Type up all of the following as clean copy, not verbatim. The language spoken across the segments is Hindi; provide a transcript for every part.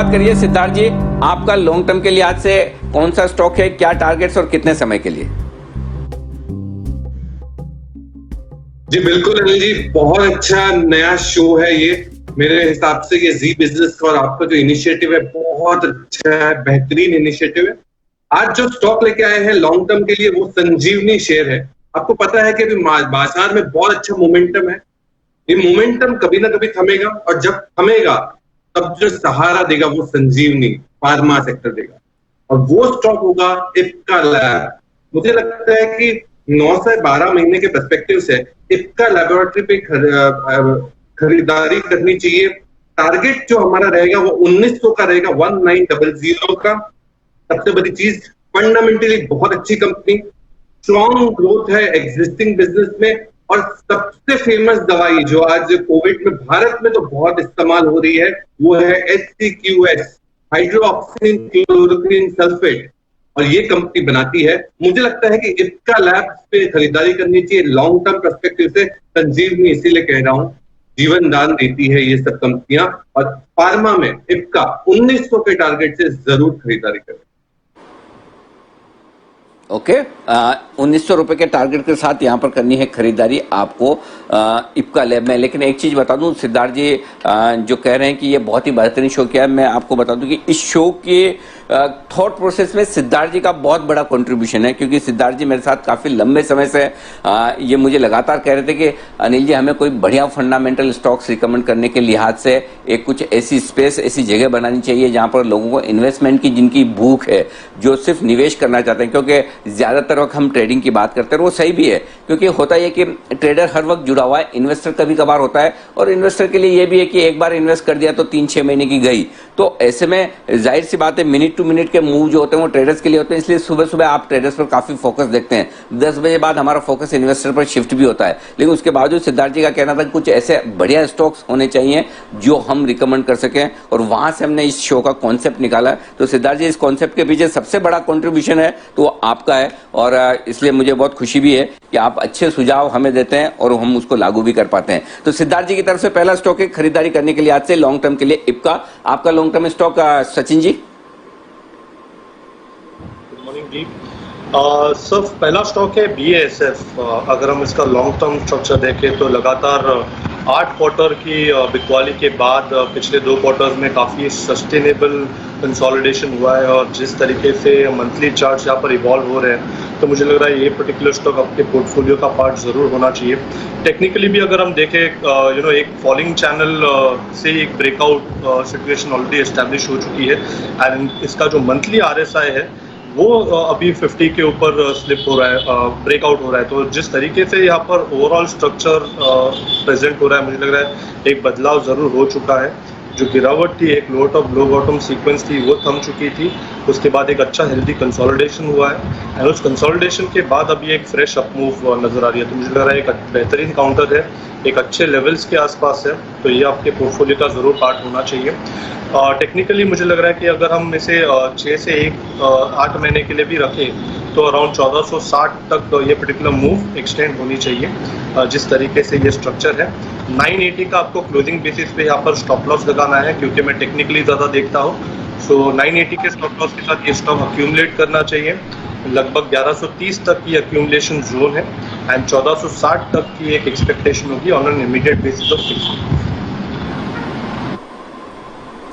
बात करिए सिद्धार्थ जी, आपका लॉन्ग टर्म के लिहाज से कौन सा स्टॉक है, क्या टारगेट्स और कितने समय के लिए? जी बिल्कुल अनिल जी, बहुत अच्छा नया शो है ये। मेरे हिसाब से ये जी बिजनेस और आपका जो इनिशिएटिव है बहुत अच्छा है, बेहतरीन इनिशिएटिव है। आज जो स्टॉक लेके आए हैं लॉन्ग टर्म के लिए वो संजीवनी शेयर है। आपको पता है कि अभी बाजार में बहुत अच्छा मोमेंटम है। ये मोमेंटम कभी ना कभी थमेगा और जब थमेगा तब जो सहारा देगा वो संजीवनी फार्मा सेक्टर देगा और वो स्टॉक होगा इप्का लैब। मुझे लगता है कि 9 से 12 महीने के पर्सपेक्टिव से इप्का लैबोरेटरी पे खरीदारी करनी चाहिए। टारगेट जो हमारा रहेगा वो 1900 का रहेगा, 1900 का। सबसे बड़ी चीज, फंडामेंटली बहुत अच्छी कंपनी, स्ट्रॉन्ग ग्रोथ है एग्जिस्टिंग बिजनेस में और सबसे फेमस दवाई जो आज कोविड में भारत में तो बहुत इस्तेमाल हो रही है वो है HCQS, हाइड्रोक्सी क्लोरोक्विन सल्फेट, और ये कंपनी बनाती है। मुझे लगता है कि इसका लैब पे खरीदारी करनी चाहिए लॉन्ग टर्म पर्सपेक्टिव से। संजीवनी इसीलिए कह रहा हूं, जीवन दान देती है ये सब कंपनियां, और फार्मा में इप्का 1900 के टारगेट से जरूर खरीदारी करें। ओके, 1900 रुपए के टारगेट के साथ यहाँ पर करनी है खरीदारी आपको इप्का लैब में। लेकिन एक चीज बता दूं सिद्धार्थ जी, जो कह रहे हैं कि ये बहुत ही बेहतरीन शो किया है, मैं आपको बता दूं कि इस शो के थॉट प्रोसेस में सिद्धार्थ जी का बहुत बड़ा कंट्रीब्यूशन है, क्योंकि सिद्धार्थ जी मेरे साथ काफी लंबे समय से ये मुझे लगातार कह रहे थे कि अनिल जी हमें कोई बढ़िया फंडामेंटल स्टॉक्स रिकमेंड करने के लिहाज से एक कुछ ऐसी स्पेस, ऐसी जगह बनानी चाहिए जहां पर लोगों को इन्वेस्टमेंट की जिनकी भूख है, जो सिर्फ निवेश करना चाहते हैं। क्योंकि ज्यादातर वक्त हम ट्रेडिंग की बात करते हैं, वो सही भी है, क्योंकि होता है कि ट्रेडर हर वक्त जुड़ा हुआ है, इन्वेस्टर कभी कभार होता है, और इन्वेस्टर के लिए ये भी है कि एक बार इन्वेस्ट कर दिया तो 3-6 महीने की गई। तो ऐसे में जाहिर सी बात है मिनट टू मिनट के मूव जो होते हैं वो ट्रेडर्स के लिए होते हैं, इसलिए सुबह सुबह आप ट्रेडर्स पर काफी फोकस देखते हैं। 10 बजे बाद हमारा फोकस इन्वेस्टर पर शिफ्ट भी होता है। लेकिन उसके बावजूद सिद्धार्थ जी का कहना था कि कुछ ऐसे बढ़िया स्टॉक्स होने चाहिए जो हम रिकमेंड कर सकें, और वहां से हमने इस शो का कॉन्सेप्ट निकाला। तो सिद्धार्थ जी, इस कॉन्सेप्ट के पीछे सबसे बड़ा कॉन्ट्रीब्यूशन है तो आपका है, और इसलिए मुझे बहुत खुशी भी है कि आप अच्छे सुझाव हमें देते हैं और हम उसको लागू भी कर पाते हैं। तो सिद्धार्थ जी की तरफ से पहला स्टॉक है खरीदारी करने के लिए आज से लॉन्ग टर्म के लिए इप्का। आपका long term stock Sachin ji? Good morning जी। सर पहला स्टॉक है BASF। अगर हम इसका लॉन्ग टर्म स्ट्रक्चर देखें तो लगातार 8 क्वार्टर की बिकवाली के बाद पिछले 2 क्वार्टर्स में काफ़ी सस्टेनेबल कंसोलिडेशन हुआ है, और जिस तरीके से मंथली चार्ट्स यहाँ पर इवॉल्व हो रहे हैं तो मुझे लग रहा है ये पर्टिकुलर स्टॉक आपके पोर्टफोलियो का पार्ट ज़रूर होना चाहिए। टेक्निकली भी अगर हम देखें एक फॉलिंग चैनल से एक ब्रेकआउट सिचुएशन ऑलरेडी एस्टैब्लिश हो चुकी है, एंड इसका जो मंथली RSI है वो अभी 50 के ऊपर स्लिप हो रहा है, ब्रेकआउट हो रहा है। तो जिस तरीके से यहाँ पर ओवरऑल स्ट्रक्चर प्रेजेंट हो रहा है, मुझे लग रहा है एक बदलाव ज़रूर हो चुका है। जो गिरावट थी, एक लो टॉप लो बॉटम सीक्वेंस थी, वो थम चुकी थी। उसके बाद एक अच्छा हेल्दी कंसोलिडेशन हुआ है, एंड उस कंसोलिडेशन के बाद अभी एक फ्रेश अपमूव नज़र आ रही है। तो मुझे लग रहा है एक बेहतरीन काउंटर है, एक अच्छे लेवल्स के आसपास है, तो ये आपके पोर्टफोलियो का ज़रूर पार्ट होना चाहिए। टेक्निकली मुझे लग रहा है कि अगर हम इसे 6 से 8 महीने के लिए भी रखें तो अराउंड 1460 तक ये पर्टिकुलर मूव एक्सटेंड होनी चाहिए। जिस तरीके से ये स्ट्रक्चर है, 980 का आपको क्लोजिंग बेसिस पे यहाँ पर स्टॉप लॉस लगाना है, क्योंकि मैं टेक्निकली ज़्यादा देखता हूँ। सो 980 के स्टॉप लॉस के साथ ये स्टॉक अक्यूमुलेट करना चाहिए। लगभग 1130 तक की अक्यूमुलेशन जोन है, एंड 1460 तक की एक एक्सपेक्टेशन होगी on an immediate basis of 6।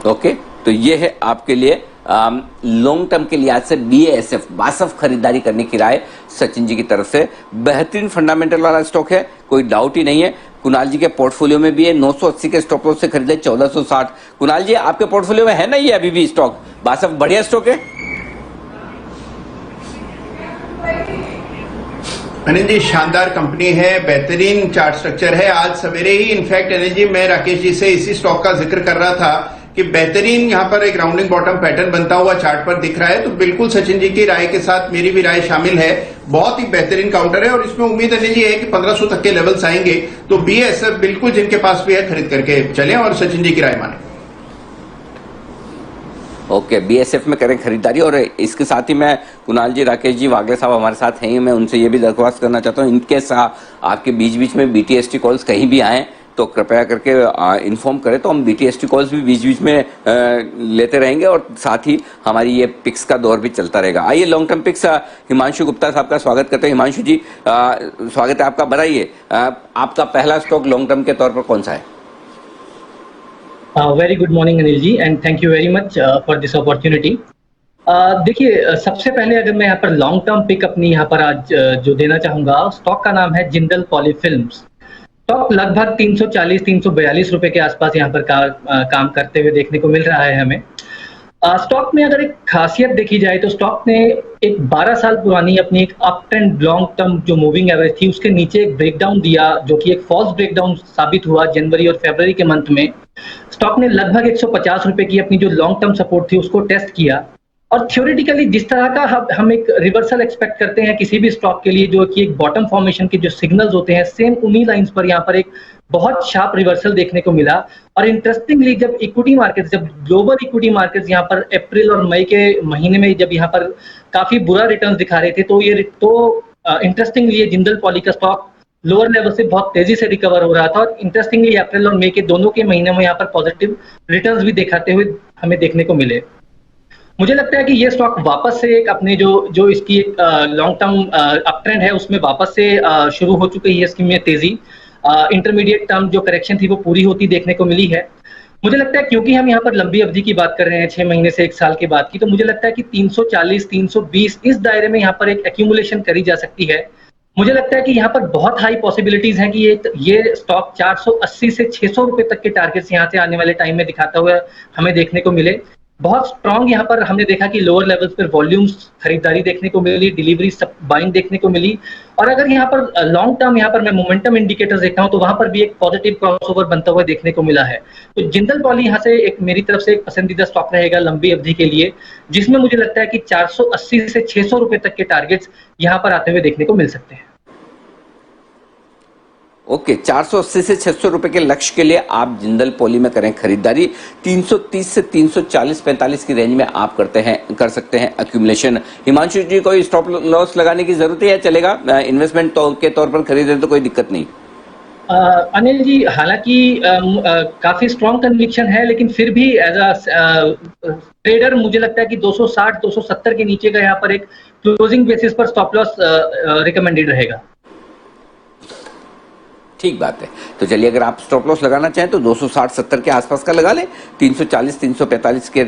Okay, तो ये है आपके लिए लॉन्ग टर्म के लिहाज से BASF खरीदारी करने की राय सचिन जी की तरफ से। बेहतरीन फंडामेंटल वाला स्टॉक है, कोई डाउट ही नहीं है। कुणाल जी के पोर्टफोलियो में भी है, 980 के स्टॉप लॉस से खरीदे 1460। कुणाल जी, आपके पोर्टफोलियो में है ना ये अभी भी स्टॉक? BASF बढ़िया स्टॉक है। अनिल जी, शानदार कंपनी है, बेहतरीन चार्ट स्ट्रक्चर है। आज सवेरे ही इनफैक्ट अनिल जी मैं राकेश जी से इसी स्टॉक का जिक्र कर रहा था कि बेहतरीन यहाँ पर एक राउंडिंग बॉटम पैटर्न बनता हुआ चार्ट पर दिख रहा है। तो बिल्कुल सचिन जी की राय के साथ मेरी भी राय शामिल है। बहुत ही बेहतरीन काउंटर है, और इसमें उम्मीद अनिल जी है कि 1500 तक के लेवल्स आएंगे। तो BASF बिल्कुल जिनके पास भी है खरीद करके चलें और सचिन जी की राय माने। ओके, BASF में करें खरीदारी। और इसके साथ ही मैं कुणाल जी, राकेश जी, वागले साहब हमारे साथ हैं, मैं उनसे ये भी दरख्वास्त करना चाहता हूँ, इनके साथ आपके बीच बीच में BTST कॉल्स कहीं भी आए तो कृपया करके इन्फॉर्म करें, तो हम BTST कॉल्स भी बीच बीच में लेते रहेंगे और साथ ही हमारी ये पिक्स का दौर भी चलता रहेगा। आइए long term picks Himanshu Gupta साहब का स्वागत करते हैं। हिमांशु जी स्वागत है आपका, बताइए आपका पहला स्टॉक लॉन्ग टर्म के तौर पर कौन सा है? Very good morning Anil ji, and thank you very much for this opportunity. देखिए, सबसे पहले अगर मैं यहाँ पर लॉन्ग टर्म पिक अपनी यहाँ पर आज जो देना चाहूंगा, स्टॉक का नाम है जिंदल पॉलीफिल्म्स। स्टॉक लगभग 340-342 रुपए के आसपास यहाँ पर काम करते हुए देखने को मिल रहा है हमें। स्टॉक में अगर एक खासियत देखी जाए तो स्टॉक ने एक 12 साल पुरानी अपनी एक अप ट्रेंड लॉन्ग टर्म जो मूविंग एवरेज थी उसके नीचे एक ब्रेकडाउन दिया, जो कि एक फॉल्स ब्रेकडाउन साबित हुआ जनवरी और फरवरी के मंथ में। स्टॉक ने लगभग 150 रुपए की अपनी जो लॉन्ग टर्म सपोर्ट थी उसको टेस्ट किया, और थ्योरेटिकली जिस तरह का हम एक रिवर्सल एक्सपेक्ट करते हैं किसी भी स्टॉक के लिए, जो कि एक बॉटम फॉर्मेशन के जो सिग्नल्स होते हैं, सेम उन्हीं लाइंस पर यहाँ पर एक बहुत शार्प रिवर्सल देखने को मिला। और इंटरेस्टिंगली जब ग्लोबल इक्विटी मार्केट्स यहाँ पर अप्रैल और मई के महीने में जब यहाँ पर काफी बुरा रिटर्न दिखा रहे थे, तो इंटरेस्टिंगली ये जिंदल पॉली का स्टॉक लोअर लेवल से बहुत तेजी से रिकवर हो रहा था, और इंटरेस्टिंगली अप्रैल और मई के दोनों के महीने में यहाँ पर पॉजिटिव रिटर्न्स भी दिखाते हुए हमें देखने को मिले। मुझे लगता है कि ये स्टॉक वापस से एक अपने जो इसकी एक लॉन्ग टर्म अप ट्रेंड है उसमें वापस से शुरू हो चुकी है इसकी में तेजी। इंटरमीडिएट टर्म जो करेक्शन थी वो पूरी होती देखने को मिली है। मुझे लगता है क्योंकि हम यहाँ पर लंबी अवधि की बात कर रहे हैं, 6 महीने से 1 साल के बाद की, तो मुझे लगता है कि 340-320 इस दायरे में यहाँ पर एक एक्यूमुलेशन करी जा सकती है। मुझे लगता है कि यहाँ पर बहुत हाई पॉसिबिलिटीज हैं कि ये स्टॉक 480 से 600 रुपए तक के टारगेट्स यहाँ से आने वाले टाइम में दिखाता हुआ हमें देखने को मिले। बहुत स्ट्रांग यहाँ पर हमने देखा कि लोअर लेवल्स पर वॉल्यूम्स खरीदारी देखने को मिली, डिलीवरी बाइंग देखने को मिली, और अगर यहाँ पर लॉन्ग टर्म यहाँ पर मैं मोमेंटम इंडिकेटर्स देखता हूँ तो वहां पर भी एक पॉजिटिव क्रॉसओवर बनता हुआ देखने को मिला है। तो जिंदल पॉली यहाँ से एक मेरी तरफ से एक पसंदीदा स्टॉक रहेगा लंबी अवधि के लिए, जिसमें मुझे लगता है कि 480 से 600 रुपए तक के टारगेट्स यहाँ पर आते हुए देखने को मिल सकते हैं। ओके, 480 से 600 रुपए के लक्ष्य के लिए आप जिंदल पॉली में करें खरीदारी। 330 से 340-45 की रेंज में आप कर सकते हैं एक्यूमुलेशन। हिमांशु जी, कोई स्टॉप लॉस लगाने की जरूरत है या चलेगा? इन्वेस्टमेट के तौर पर खरीदे तो कोई दिक्कत नहीं। अनिल जी, हालांकि काफी स्ट्रॉन्ग कन्विक्शन है, लेकिन फिर भी एज अ ट्रेडर मुझे लगता है कि 260-270 के नीचे का यहाँ पर एक क्लोजिंग बेसिस पर स्टॉप लॉस रिकमेंडेड रहेगा। ठीक बात है, तो चलिए अगर आप स्टॉप लॉस लगाना चाहें तो 260-70 के आसपास का लगा लें। 340-345 के